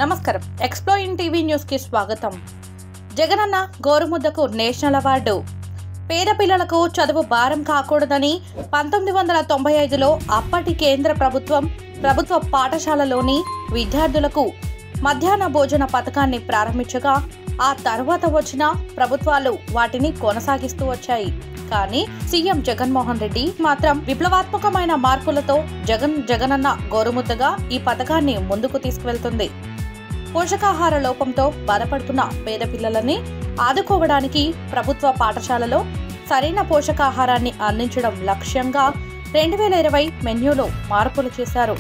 నమస్కారం. ఎక్స్ప్లోయిన్ TV news కి స్వాగతం. జగనన్న గోరుముద్దకు నేషనల్ అవార్డు. పేద పిల్లలకు చదువు భారం కాకూడదని 1995లో అప్పటి కేంద్ర ప్రభుత్వ పాఠశాలలోని విద్యార్థులకు మధ్యాహ్న భోజన పథకాన్ని ప్రారంభించగా ఆ తర్వాత వచ్చిన ప్రభుత్వాలు వాటిని కొనసాగిస్తూ వచ్చాయి. కానీ సీఎం జగన్మోహన్ రెడ్డి మాత్రం విప్లవాత్మకమైన మార్పులతో జగనన్న గోరుముద్దగా ఈ పథకాన్ని ముందుకు తీసుకువెళ్తుంది. పోషకాహార లోపంతో బాధపడుతున్న పేద పిల్లలని ఆదుకోవడానికి ప్రభుత్వ పాఠశాలలో సరైన పోషకాహారాన్ని అందించడం లక్ష్యంగా 2020 మెన్యూలో మార్పులు చేశారు.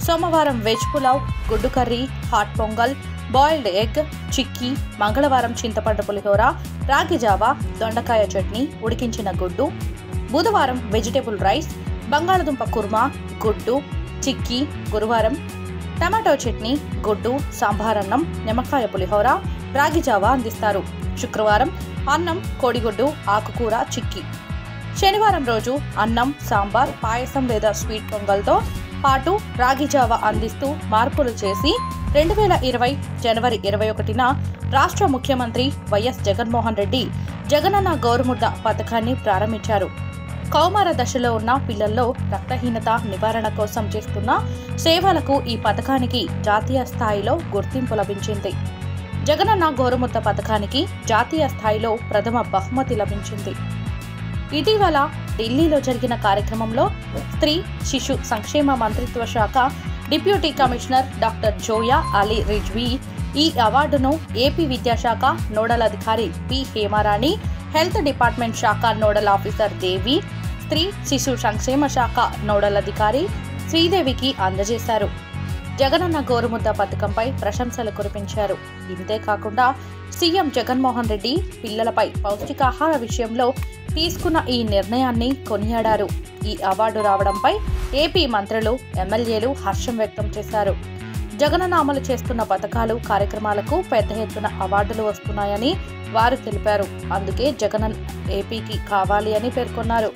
సోమవారం వెజ్ పులావ్, గుడ్డు curry, hot pongal, boiled egg, chikki, మంగళవారం చింతపండు పులిహోర, రాగి జావా, దొండకాయ చట్నీ, ఉడికించిన గుడ్డు, బుధవారం వెజిటేబుల్ రైస్, బంగాళదుంప కుర్మా, గుడ్డు, చిక్కీ, గురువారం టమాటో చట్నీ, గుడ్డు, సాంబారన్నం, నిమ్మకాయ పులిహోర, రాగి జావా అందిస్తారు. శుక్రవారం అన్నం, కోడిగుడ్డు, ఆకుకూర, చిక్కీ. శనివారం రోజు అన్నం, సాంబార్, పాయసం లేదా స్వీట్ పొంగల్తో పాటు రాగి జావా అందిస్తూ మార్పులు చేసి 2020 జనవరి 21న రాష్ట్ర ముఖ్యమంత్రి వైఎస్ జగన్మోహన్ రెడ్డి జగనన్న గోరుముద్ద పథకాన్ని ప్రారంభించారు. కౌమార దశలో ఉన్న పిల్లల్లో రక్తహీనత నివారణ కోసం చేస్తున్న సేవలకు ఈ పథకానికి జాతీయ స్థాయిలో గుర్తింపు లభించింది. జగనన్న గోరుముద్ద పథకానికి జాతీయ స్థాయిలో ప్రథమ బహుమతి లభించింది. ఇటీవల ఢిల్లీలో జరిగిన కార్యక్రమంలో స్త్రీ శిశు సంక్షేమ మంత్రిత్వ శాఖ deputy commissioner doctor Zoya Ali Rizvi ఈ అవార్డును ఏపీ విద్యాశాఖ నోడల్ అధికారి పి హేమారాణి, హెల్త్ డిపార్ట్మెంట్ శాఖ నోడల్ ఆఫీసర్ దేవి, స్త్రీ శిశు సంక్షేమ శాఖ నోడల్ అధికారి శ్రీదేవికి అందజేశారు. జగనన్న గోరుముద్ద పథకంపై ప్రశంసలు కురిపించారు. ఇంతేకాకుండా సీఎం జగన్మోహన్ రెడ్డి పిల్లలపై పౌష్టికాహార విషయంలో తీసుకున్న ఈ నిర్ణయాన్ని కొనియాడారు. ఈ అవార్డు రావడంపై ఏపీ మంత్రులు, ఎమ్మెల్యేలు హర్షం వ్యక్తం చేశారు. జగనన్న అమలు చేస్తున్న పథకాలు, కార్యక్రమాలకు పెద్ద ఎత్తున అవార్డులు వస్తున్నాయని వారు తెలిపారు. అందుకే జగనన్న ఏపీకి కావాలి అని పేర్కొన్నారు.